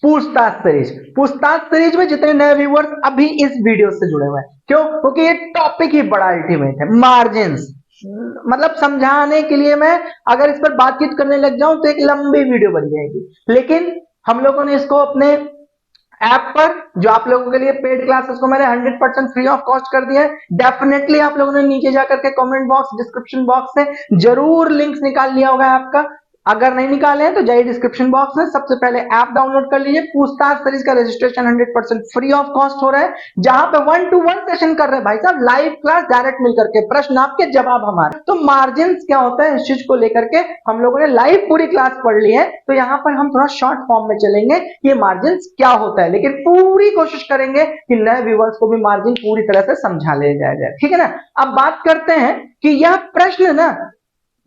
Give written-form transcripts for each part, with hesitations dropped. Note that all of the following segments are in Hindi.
पूछताछ सीरीज में जितने नए व्यूअर्स अभी इस वीडियो से जुड़े हुए हैं, क्यों? क्योंकि ये टॉपिक ही बड़ा अल्टीमेट है, मार्जिन्स। मतलब समझाने के लिए मैं अगर इस पर बातचीत करने लग जाऊं तो एक लंबी वीडियो बन जाएगी, लेकिन हम लोगों ने इसको अपने ऐप पर, जो आप लोगों के लिए पेड क्लासेस को मैंने 100% फ्री ऑफ कॉस्ट कर दिया है, डेफिनेटली आप लोगों ने नीचे जाकर के कमेंट बॉक्स, डिस्क्रिप्शन बॉक्स से जरूर लिंक्स निकाल लिया होगा आपका। अगर नहीं निकाले हैं तो जाइए डिस्क्रिप्शन बॉक्स में, सबसे पहले ऐप डाउनलोड कर लीजिए। पूछताछ सीरीज का रजिस्ट्रेशन 100% फ्री ऑफ कॉस्ट हो रहा है, जहां पे 1-to-1 सेशन कर रहे हैं भाई साहब, लाइव क्लास डायरेक्ट मिल करके, प्रश्न आपके जवाब हमारे। तो मार्जिन क्या होता है इस चीज को लेकर के हम लोगों ने लाइव पूरी क्लास पढ़ ली है, तो यहां पर हम थोड़ा शॉर्ट फॉर्म में चलेंगे ये मार्जिन क्या होता है, लेकिन पूरी कोशिश करेंगे कि नए व्यूवर्स को भी मार्जिन पूरी तरह से समझा ले जाया जाए, ठीक है ना। अब बात करते हैं कि यह प्रश्न ना,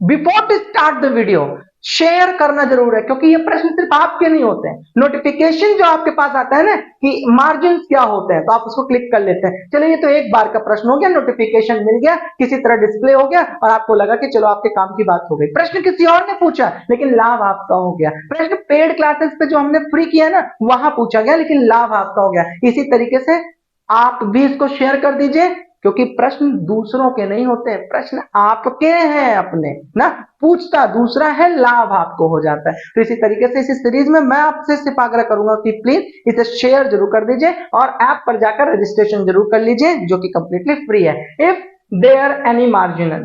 before to start the video share करना जरूर है, क्योंकि ये प्रश्न सिर्फ आपके नहीं होते हैं। नोटिफिकेशन जो आपके पास आता है ना कि मार्जिन क्या होते हैं, तो आप उसको क्लिक कर लेते हैं। चलो ये तो एक बार का प्रश्न हो गया, नोटिफिकेशन मिल गया, किसी तरह डिस्प्ले हो गया और आपको लगा कि चलो आपके काम की बात हो गई। प्रश्न किसी और ने पूछा लेकिन लाभ आपका हो गया। प्रश्न पेड क्लासेस पे जो हमने फ्री किया ना वहां पूछा गया, लेकिन लाभ आपका हो गया। इसी तरीके से आप भी इसको शेयर कर दीजिए, क्योंकि प्रश्न दूसरों के नहीं होते हैं, प्रश्न आपके हैं अपने ना। पूछता दूसरा है, लाभ आपको हो जाता है। तो इसी तरीके से इसी सीरीज में मैं आपसे सिर्फ आग्रह करूंगा कि प्लीज इसे शेयर जरूर कर दीजिए और ऐप पर जाकर रजिस्ट्रेशन जरूर कर लीजिए, जो कि कंप्लीटली फ्री है। If there any marginal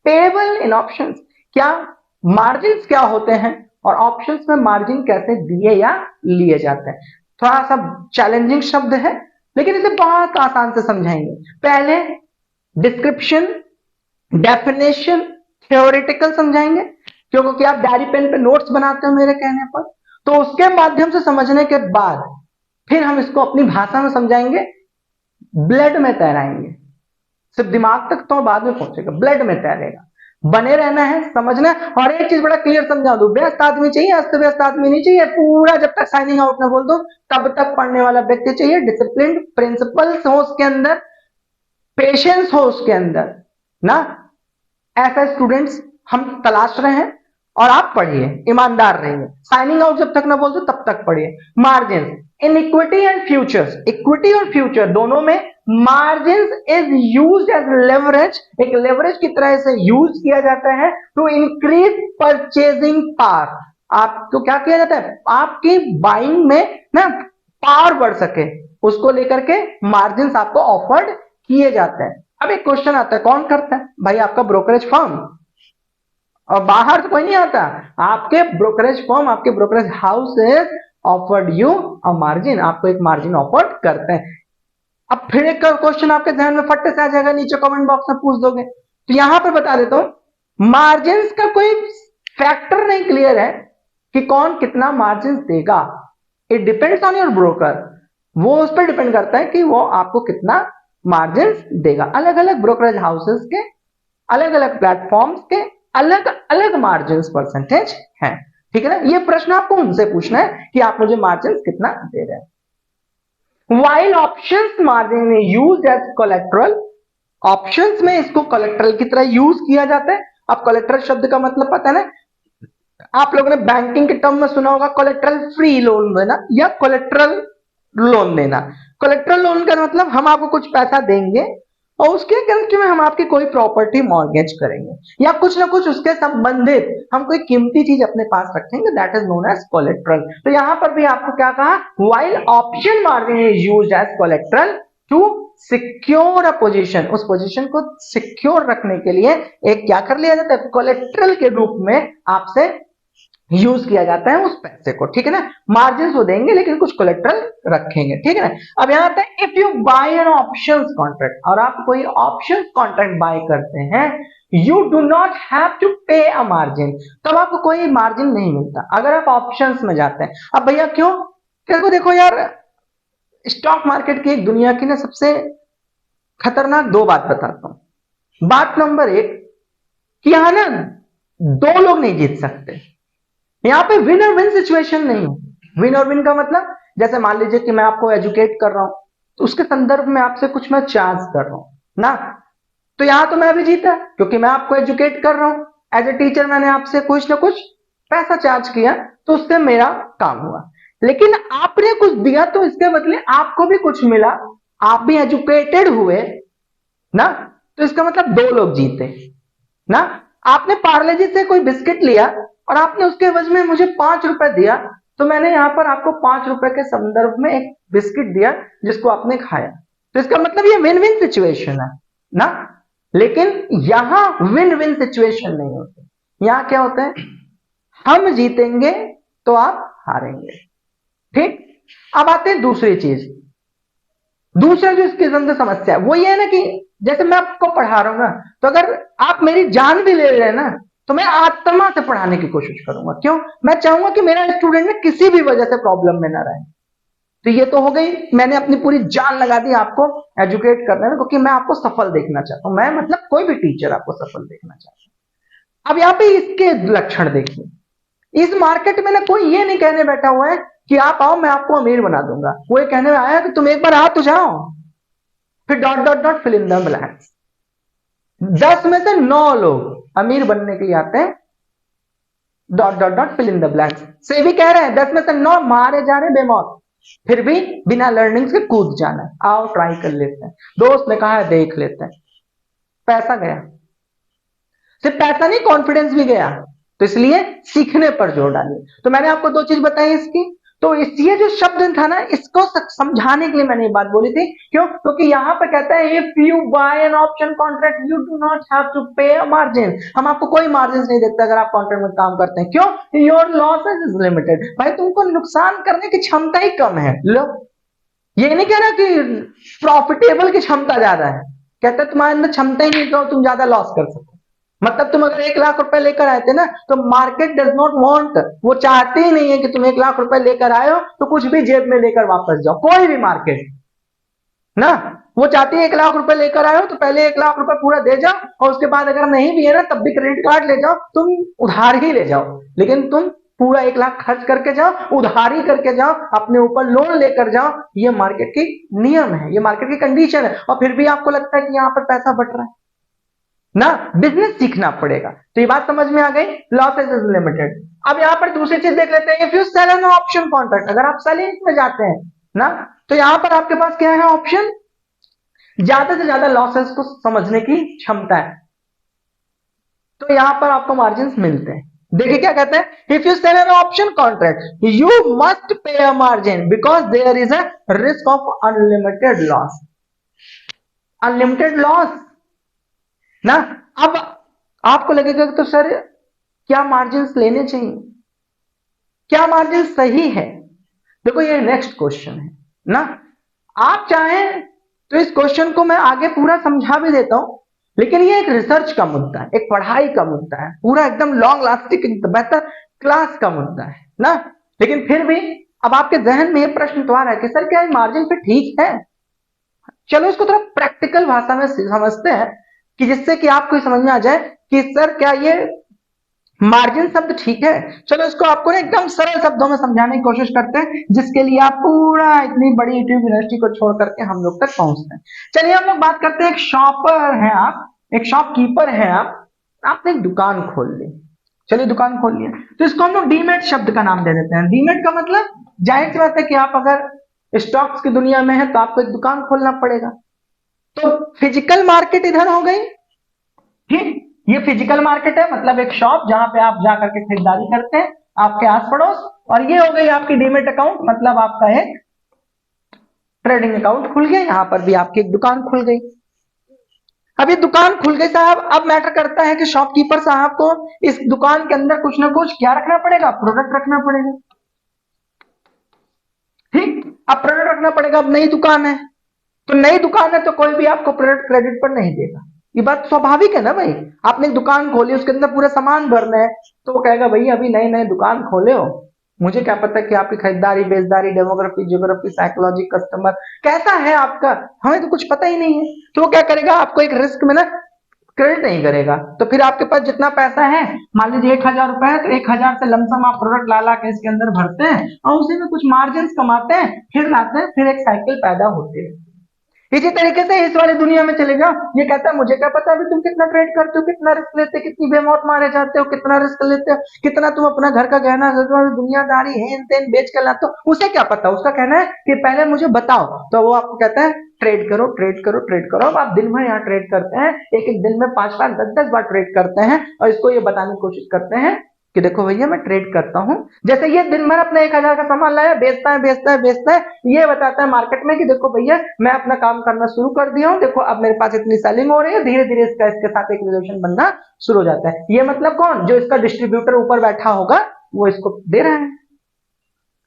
payable in option, क्या मार्जिन क्या होते हैं और ऑप्शंस में मार्जिन कैसे दिए या लिए जाते हैं। थोड़ा सा चैलेंजिंग शब्द है, लेकिन इसे बहुत आसान से समझाएंगे। पहले डिस्क्रिप्शन, डेफिनेशन, थ्योरेटिकल समझाएंगे, क्योंकि आप डायरी पेन पे नोट्स बनाते हो मेरे कहने पर, तो उसके माध्यम से समझने के बाद फिर हम इसको अपनी भाषा में समझाएंगे, ब्लड में तैराएंगे। सिर्फ दिमाग तक तो बाद में पहुंचेगा, ब्लड में तैरेगा। बने रहना है, समझना है। और एक चीज बड़ा क्लियर समझा दू, व्यस्त आदमी चाहिए, अस्त व्यस्त आदमी नहीं चाहिए। पूरा जब तक साइनिंग आउट ना बोल दो तब तक पढ़ने वाला व्यक्ति चाहिए। डिसिप्लिन, प्रिंसिपल्स हो उसके अंदर, पेशेंस हो उसके अंदर ना। ऐसा स्टूडेंट्स हम तलाश रहे हैं। और आप पढ़िए, ईमानदार रहिए, साइनिंग आउट जब तक ना बोल दो तब तक पढ़िए। Margin in equity and futures, equity और फ्यूचर दोनों में margin is used as leverage, एक लेवरेज की तरह से यूज किया जाता है टू इंक्रीज परचेजिंग पावर। आपको क्या किया जाता है, आपकी बाइंग में ना पावर बढ़ सके, उसको लेकर के मार्जिन आपको ऑफर्ड किए जाते हैं। अब एक क्वेश्चन आता है, कौन करता है भाई? आपका ब्रोकरेज फर्म, और बाहर तो कोई नहीं आता। आपके ब्रोकरेज फर्म, आपके brokerage house offered you a margin, आपको एक मार्जिन ऑफर्ड करते हैं। अब फिर एक क्वेश्चन आपके ध्यान में फट से आ जाएगा, नीचे कमेंट बॉक्स में पूछ दोगे, तो यहां पर बता देता हूं, मार्जिन का कोई फैक्टर नहीं क्लियर है कि कौन कितना मार्जिन देगा। It depends on your broker, वो उस पर डिपेंड करता है कि वो आपको कितना मार्जिन देगा। अलग अलग ब्रोकरेज हाउसेस के, अलग अलग प्लेटफॉर्म्स के अलग अलग मार्जिन परसेंटेज हैं, ठीक है ना। ये प्रश्न आपको उनसे पूछना है कि आप मुझे मार्जिन कितना दे रहे हैं। While options margin used as collateral, options में इसको कोलेट्रल की तरह यूज किया जाता है। अब कोलेट्रल शब्द का मतलब पता है ना, आप लोगों ने बैंकिंग के टर्म में सुना होगा, कोलेट्रल फ्री लोन देना या कोलेट्रल लोन देना। कोलेट्रल लोन का मतलब हम आपको कुछ पैसा देंगे और उसके अगेंस्ट में हम आपकी कोई प्रॉपर्टी मॉर्गेज करेंगे या कुछ ना कुछ उसके संबंधित हम कोई कीमती चीज अपने पास रखेंगे, that is known as collateral. तो यहां पर भी आपको क्या कहा, while option margin is used as collateral to secure a position, उस पोजीशन को सिक्योर रखने के लिए एक क्या कर लिया जाता है, कोलेट्रल के रूप में आपसे यूज किया जाता है उस पैसे को, ठीक है ना। मार्जिन वो देंगे लेकिन कुछ कोलेट्रल रखेंगे, ठीक है ना। अब यहां आता है, if you buy an options contract, और आप कोई ऑप्शंस कॉन्ट्रैक्ट बाय करते हैं, you do not have to pay a margin, तब आपको कोई मार्जिन नहीं मिलता अगर आप ऑप्शंस में जाते हैं। अब भैया क्यों? क्योंकि देखो यार, स्टॉक मार्केट की एक दुनिया की ना सबसे खतरनाक दो बात बताता हूं। बात नंबर एक, कि यहां ना दो लोग नहीं जीत सकते, यहां पे विन और विन सिचुएशन नहीं है। विन और विन का मतलब, जैसे मान लीजिए कि मैं आपको एजुकेट कर रहा हूं, तो उसके संदर्भ में आपसे कुछ मैं चार्ज कर रहा हूं ना, तो यहां तो मैं भी जीता क्योंकि मैं आपको एजुकेट कर रहा हूं। एज ए टीचर मैंने आपसे कुछ ना कुछ पैसा चार्ज किया, तो उससे मेरा काम हुआ। लेकिन आपने कुछ दिया तो इसके बदले आपको भी कुछ मिला, आप भी एजुकेटेड हुए ना, तो इसका मतलब दो लोग जीते ना। आपने पार्ले जी से कोई बिस्किट लिया और आपने उसके एवज में मुझे 5 रुपए दिया, तो मैंने यहां पर आपको 5 रुपए के संदर्भ में एक बिस्किट दिया जिसको आपने खाया, तो इसका मतलब ये विन विन सिचुएशन है ना। लेकिन यहां विन विन सिचुएशन नहीं होती, यहां क्या होता है, हम जीतेंगे तो आप हारेंगे। ठीक, अब आते हैं दूसरी चीज। दूसरा जो इसके अंदर समस्या है वो ये है ना कि जैसे मैं आपको पढ़ा रहा हूं ना, तो अगर आप मेरी जान भी ले रहे हैं ना, तो मैं आत्मा से पढ़ाने की कोशिश करूंगा। क्यों? मैं चाहूंगा कि मेरा स्टूडेंट में किसी भी वजह से प्रॉब्लम में ना रहे। तो ये तो हो गई, मैंने अपनी पूरी जान लगा दी आपको एजुकेट करने में, क्योंकि मैं आपको सफल देखना चाहता हूं। मैं मतलब कोई भी टीचर आपको सफल देखना चाहता हूं। अब यहाँ पे इसके लक्षण देखिए। इस मार्केट में ना कोई ये नहीं कहने बैठा हुआ है कि आप आओ मैं आपको अमीर बना दूंगा। वो ये कहने आया कि तुम एक बार आ तो जाओ, फिर dot dot dot fill in the blanks. 10 में से 9 लोग अमीर बनने के लिए आते हैं, dot dot dot fill in the blanks. से भी कह रहे हैं 10 में से 9 मारे जा रहे बेमौत, फिर भी बिना लर्निंग के कूद जाना है, आओ ट्राई कर लेते हैं। दोस्त ने कहा है देख लेते हैं, पैसा गया, सिर्फ पैसा नहीं कॉन्फिडेंस भी गया, तो इसलिए सीखने पर जोर डालिए। तो मैंने आपको दो चीज बताई इसकी, तो ये जो शब्द था ना, इसको समझाने के लिए मैंने ये बात बोली थी। क्यों? क्योंकि यहां पर कहता है if you buy an option contract you do not have to pay a margin. हम आपको कोई मार्जिन नहीं देते अगर आप कॉन्ट्रैक्ट में काम करते हैं। क्यों? Your losses is limited. भाई तुमको नुकसान करने की क्षमता ही कम है। लो, ये नहीं कह रहा कि प्रॉफिटेबल की क्षमता ज्यादा है, कहते तुम्हारे अंदर क्षमता ही नहीं, तो तुम ज्यादा लॉस कर सकते। मतलब तुम अगर 1 लाख रुपए लेकर आए थे ना, तो मार्केट डज नॉट वांट, वो चाहते ही नहीं है कि तुम 1 लाख रुपए लेकर आए हो तो कुछ भी जेब में लेकर वापस जाओ। कोई भी मार्केट ना, वो चाहती है 1 लाख रुपए लेकर आए हो तो पहले 1 लाख रुपए पूरा दे जाओ, और उसके बाद अगर नहीं भी है ना तब भी क्रेडिट कार्ड ले जाओ, तुम उधार ही ले जाओ, लेकिन तुम पूरा 1 लाख खर्च करके जाओ, उधारी करके जाओ, अपने ऊपर लोन लेकर जाओ। ये मार्केट की नियम है, ये मार्केट की कंडीशन है, और फिर भी आपको लगता है कि यहां पर पैसा बट रहा है ना। बिजनेस सीखना पड़ेगा। तो ये बात समझ में आ गई, लॉसेस इज लिमिटेड। अब यहां पर दूसरी चीज देख लेते हैं, if you sell an option contract, अगर आप सेलिंग में जाते हैं ना, तो यहां पर आपके पास क्या है ऑप्शन, ज्यादा से ज्यादा लॉसेस को समझने की क्षमता है, तो यहां पर आपको मार्जिन मिलते हैं। देखिए क्या कहते हैं, if you sell an option contract you must pay a margin because there is a risk of unlimited loss. Unlimited loss ना। अब आपको लगेगा तो सर क्या मार्जिन लेने चाहिए, क्या मार्जिन सही है? देखो ये नेक्स्ट क्वेश्चन है ना। आप चाहें तो इस क्वेश्चन को मैं आगे पूरा समझा भी देता हूं, लेकिन ये एक रिसर्च का मुद्दा है, एक पढ़ाई का मुद्दा है, पूरा एकदम लॉन्ग लास्टिंग बेहतर क्लास का मुद्दा है ना। लेकिन फिर भी अब आपके जहन में ये प्रश्न तो आ रहा है कि सर क्या मार्जिन फिर ठीक है? चलो इसको थोड़ा प्रैक्टिकल भाषा में समझते हैं, कि जिससे कि आपको समझ में आ जाए कि सर क्या ये मार्जिन शब्द ठीक है। चलो इसको आपको ना एकदम सरल शब्दों में समझाने की कोशिश करते हैं, जिसके लिए आप पूरा इतनी बड़ी यूनिवर्सिटी को छोड़ करके हम लोग तक पहुंचते हैं। चलिए हम लोग बात करते हैं, एक शॉपर हैं आप, एक शॉपकीपर हैं आप, आपने एक दुकान खोल ली। चलिए दुकान खोल लिया, तो इसको हम लोग डीमेट शब्द का नाम दे देते हैं। डीमेट का मतलब जाहिर सी बात है कि आप अगर स्टॉक्स की दुनिया में है तो आपको एक दुकान खोलना पड़ेगा। तो फिजिकल मार्केट इधर हो गई, ठीक, ये फिजिकल मार्केट है, मतलब एक शॉप जहां पे आप जाकर के खरीदारी करते हैं आपके आस पड़ोस। और ये हो गई आपकी डीमेट अकाउंट, मतलब आपका एक ट्रेडिंग अकाउंट खुल गया, यहां पर भी आपकी एक दुकान खुल गई। अब ये दुकान खुल गई साहब, अब मैटर करता है कि शॉपकीपर साहब को इस दुकान के अंदर कुछ ना कुछ क्या रखना पड़ेगा, प्रोडक्ट रखना पड़ेगा। ठीक, अब प्रोडक्ट रखना पड़ेगा। अब नई दुकान है, तो नई दुकान है तो कोई भी आपको प्रोडक्ट क्रेडिट पर नहीं देगा, ये बात स्वाभाविक है ना भाई। आपने एक दुकान खोली, उसके अंदर पूरा सामान भरना है, तो वो कहेगा भाई अभी नई नई दुकान खोले हो, मुझे क्या पता कि आपकी खरीदारी बेचदारी डेमोग्राफी जियोग्राफी साइकोलॉजी कस्टमर कैसा है आपका, हमें तो कुछ पता ही नहीं है। तो वो क्या करेगा, आपको एक रिस्क में ना क्रेडिट नहीं करेगा। तो फिर आपके पास जितना पैसा है, मान लीजिए 1,000 रुपए है, तो 1,000 से लमसम आप प्रोडक्ट ला ला के इसके अंदर भरते हैं और उसी में कुछ मार्जिन कमाते हैं, फिर लाते हैं, फिर एक साइकिल पैदा होती है। इसी तरीके से इस वाली दुनिया में चले जाओ, ये कहता है मुझे क्या पता अभी तुम कितना ट्रेड करते हो, कितना रिस्क लेते हो, कितनी बेमौत मारे जाते हो, कितना रिस्क लेते हो, कितना तुम अपना घर का गहना दुनियादारी हेन तेन बेच कर लाते हो, उसे क्या पता। उसका कहना है कि पहले मुझे बताओ, तो वो आपको कहता है ट्रेड करो ट्रेड करो ट्रेड करो। अब आप दिन भर यहाँ ट्रेड करते हैं, एक एक दिन में 5 5 10 10 बार ट्रेड करते हैं और इसको ये बताने की कोशिश करते हैं कि देखो भैया मैं ट्रेड करता हूँ। जैसे ये दिन भर अपने 1000 का सामान लाया, बेचता है बेचता है बेचता है, ये बताता है मार्केट में कि देखो भैया मैं अपना काम करना शुरू कर दिया हूँ, देखो अब मेरे पास इतनी सेलिंग हो रही है, धीरे धीरे इसका इसके साथ एक रिलेशन बनना शुरू हो जाता है। ये मतलब कौन, जो इसका डिस्ट्रीब्यूटर ऊपर बैठा होगा वो इसको दे रहा है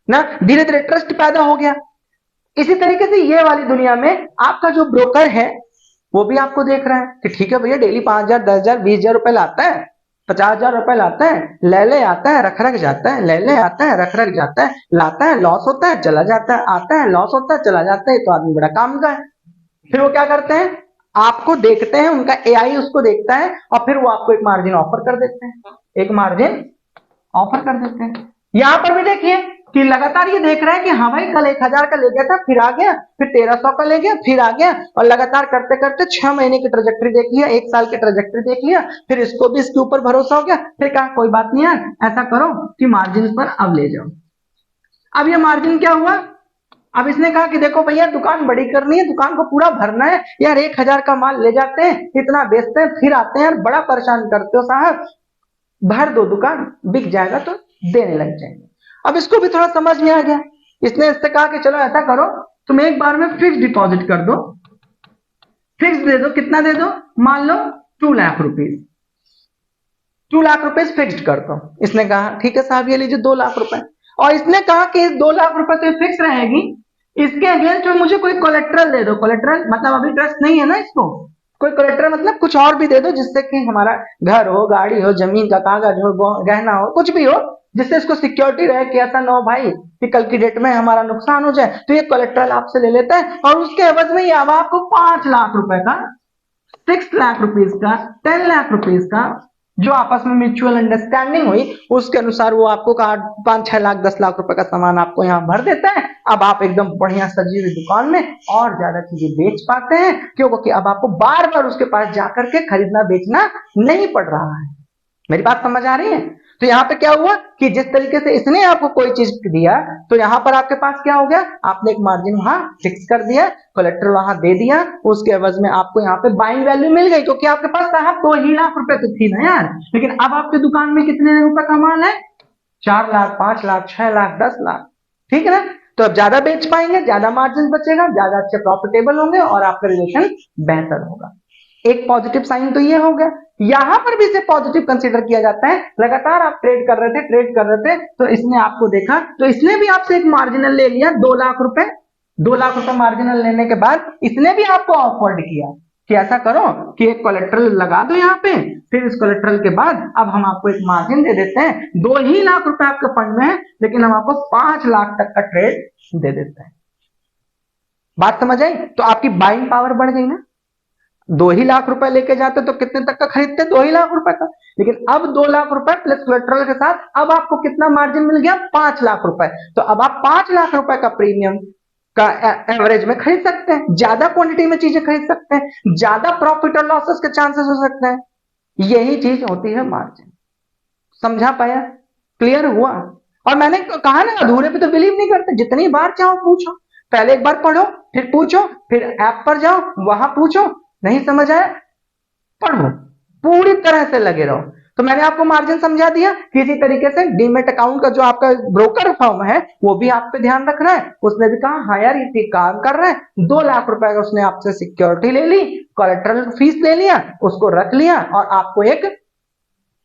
ना, धीरे धीरे ट्रस्ट पैदा हो गया। इसी तरीके से ये वाली दुनिया में आपका जो ब्रोकर है वो भी आपको देख रहा है कि ठीक है भैया डेली 5,000 10,000 20,000 रुपए लाता है, 50,000 रुपए लाता है, ले आता है रख रख जाता है, ले आता है रख रख जाता है, लाता है लॉस होता है चला जाता है, आता है लॉस होता है चला जाता है, तो आदमी बड़ा काम का है। फिर वो क्या करते हैं, आपको देखते हैं, उनका एआई उसको देखता है और फिर वो आपको एक मार्जिन ऑफर कर देते हैं, एक मार्जिन ऑफर कर देते हैं। यहां पर भी देखिए कि लगातार ये देख रहा है कि हाँ भाई कल 1,000 का ले गया था, फिर आ गया, फिर 1,300 का ले गया, फिर आ गया, और लगातार करते करते 6 महीने की ट्रेजेक्टरी देख लिया, 1 साल की ट्रेजेक्टरी देख लिया, फिर इसको भी इसके ऊपर भरोसा हो गया। फिर कहा कोई बात नहीं यार, ऐसा करो कि मार्जिन पर अब ले जाओ। अब ये मार्जिन क्या हुआ, अब इसने कहा कि देखो भैया दुकान बड़ी करनी है, दुकान को पूरा भरना है यार, 1,000 का माल ले जाते हैं, इतना बेचते हैं, फिर आते हैं यार, बड़ा परेशान करते हो साहब, भर दो दुकान, बिक जाएगा तो देने लग जाएंगे। अब इसको भी थोड़ा समझ में आ गया, इसने इससे कहा कि चलो ऐसा करो तुम एक बार में फिक्स डिपॉजिट कर दो, फिक्स दे दो, कितना दे दो, मान लो 2 lakh rupees, 2 lakh rupees fix कर दो। इसने कहा ठीक है साहब ये लीजिए 2 लाख रुपए, और इसने कहा कि 2 लाख रुपए तो फिक्स रहेगी, इसके अगेंस्ट में मुझे कोई कोलेट्रल दे दो। कोलेट्रल मतलब अभी ट्रस्ट नहीं है ना इसको, कोई कोलेट्रल मतलब कुछ और भी दे दो जिससे कि हमारा घर हो, गाड़ी हो, जमीन का कागज हो, गहना हो, कुछ भी हो जिससे इसको सिक्योरिटी रहे कि ऐसा ना हो भाई कि कल की डेट में हमारा नुकसान हो जाए, तो ये कोलेट्रल आपसे ले लेता है और उसके एवज में ये अब आपको 5 लाख रुपए का, 6 लाख रुपीज का, 10 लाख रुपीज का, जो आपस में म्यूचुअल अंडरस्टैंडिंग हुई उसके अनुसार वो आपको 5 6 लाख 10 लाख रुपए का सामान आपको यहाँ भर देता है। अब आप एकदम बढ़िया सजी हुई दुकान में और ज्यादा चीजें बेच पाते हैं, क्योंकि अब आपको बार बार उसके पास जाकर के खरीदना बेचना नहीं पड़ रहा है। मेरी बात समझ आ रही है। तो यहाँ पे क्या हुआ कि जिस तरीके से इसने आपको कोई चीज दिया, तो यहाँ पर आपके पास क्या हो गया, आपने एक मार्जिन वहां फिक्स कर दिया, कोलेक्टर वहां दे दिया, उसके एवज में आपको यहाँ पे बाइंग वैल्यू मिल गई, क्योंकि आपके पास साहब 2 ही लाख रुपए तो थी ना यार, लेकिन अब आपकी दुकान में कितने रुपए का माल है, 4 लाख 5 लाख 6 लाख 10 लाख, ठीक है ना। तो अब ज्यादा बेच पाएंगे, ज्यादा मार्जिन बचेगा, ज्यादा अच्छे प्रॉफिटेबल होंगे और आपका रिलेशन बेहतर होगा। एक पॉजिटिव साइन तो ये हो गया। यहां पर भी इसे पॉजिटिव कंसीडर किया जाता है, लगातार आप ट्रेड कर रहे थे तो इसने आपको देखा, तो इसने भी आपसे एक मार्जिनल ले लिया 2 लाख रुपए, 2 लाख रुपए मार्जिनल लेने के बाद इसने भी आपको ऑफर्ड किया कि ऐसा करो कि एक कोलेट्रल लगा दो यहाँ पे, फिर इस कोलेट्रल के बाद अब हम आपको एक मार्जिन दे देते हैं, 2 ही लाख रुपए आपके फंड में है, लेकिन हम आपको 5 लाख तक का ट्रेड दे देते हैं। बात समझ आई। तो आपकी बाइंग पावर बढ़ गई ना, 2 ही लाख रुपए लेके जाते तो कितने तक का खरीदते, 2 ही लाख रुपए का, लेकिन अब 2 लाख रुपए प्लस कोलेट्रल के साथ अब आपको कितना मार्जिन मिल गया, 5 लाख रुपए। तो अब आप 5 लाख रुपए का प्रीमियम का एवरेज में खरीद सकते हैं, ज्यादा क्वांटिटी में चीजें खरीद सकते हैं, ज्यादा प्रॉफिट और लॉसेस के चांसेस हो सकते हैं। यही चीज होती है मार्जिन। समझा पाया, क्लियर हुआ। और मैंने कहा ना अधूरे पे तो बिलीव नहीं करते, जितनी बार चाहो पूछो, पहले एक बार पढ़ो फिर पूछो, फिर ऐप पर जाओ वहां पूछो, नहीं समझ आया पढ़ो, पूरी तरह से लगे रहो। तो मैंने आपको मार्जिन समझा दिया। किसी तरीके से डीमेट अकाउंट का जो आपका ब्रोकर फर्म है वो भी आप पे ध्यान रख रहा है, उसने भी कहा हाँ यार ये काम कर रहा है, 2 लाख रुपए का उसने आपसे सिक्योरिटी ले ली, कोलेट्रल फीस ले लिया, उसको रख लिया और आपको एक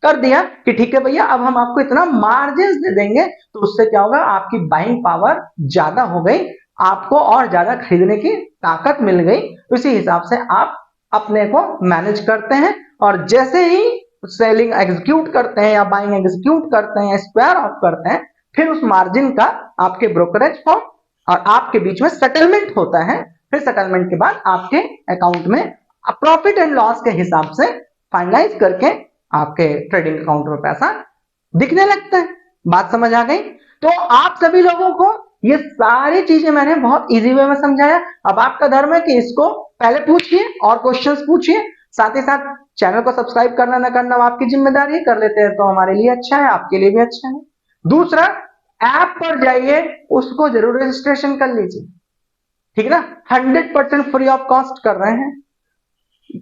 कर दिया कि ठीक है भैया अब हम आपको इतना मार्जिन दे देंगे, तो उससे क्या होगा, आपकी बाइंग पावर ज्यादा हो गई, आपको और ज्यादा खरीदने की ताकत मिल गई। उसी हिसाब से आप अपने को मैनेज करते हैं, और जैसे ही सेलिंग एग्जीक्यूट करते हैं या बाइंग एग्जीक्यूट करते हैं, स्क्वायर ऑफ करते हैं, फिर उस मार्जिन का आपके ब्रोकरेज फर्म और आपके बीच में सेटलमेंट होता है। फिर सेटलमेंट के बाद आपके अकाउंट में प्रॉफिट एंड लॉस के हिसाब से फाइनलाइज करके आपके ट्रेडिंग अकाउंट में पैसा दिखने लगता है। बात समझ आ गई। तो आप सभी लोगों को ये सारी चीजें मैंने बहुत इजी वे में समझाया। अब आपका धर्म है कि इसको पहले पूछिए और क्वेश्चंस पूछिए, साथ ही साथ चैनल को सब्सक्राइब करना ना करना वो आपकी जिम्मेदारी है, कर लेते हैं तो हमारे लिए अच्छा है, आपके लिए भी अच्छा है। दूसरा, ऐप पर जाइए, उसको जरूर रजिस्ट्रेशन कर लीजिए, ठीक है ना। 100% फ्री ऑफ कॉस्ट कर रहे हैं।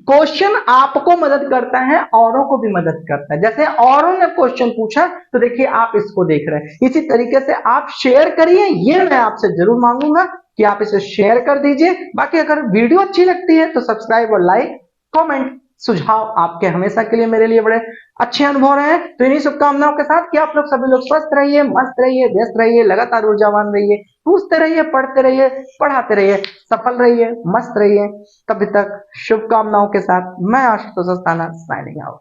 क्वेश्चन आपको मदद करता है, औरों को भी मदद करता है। जैसे औरों ने क्वेश्चन पूछा तो देखिए आप इसको देख रहे हैं, इसी तरीके से आप शेयर करिए, ये मैं आपसे जरूर मांगूंगा कि आप इसे शेयर कर दीजिए। बाकी अगर वीडियो अच्छी लगती है तो सब्सक्राइब और लाइक, कमेंट, सुझाव आपके हमेशा के लिए मेरे लिए बड़े अच्छे अनुभव रहे हैं। तो इन्हीं शुभकामनाओं के साथ कि आप लोग सभी लोग स्वस्थ रहिए, मस्त रहिए, व्यस्त रहिए, लगातार ऊर्जावान रहिए, पूछते रहिए, पढ़ते रहिए, पढ़ाते रहिए, सफल रहिए, मस्त रहिए। तभी तक शुभकामनाओं के साथ मैं आशुतोष अस्थाना साइनिंग आउट।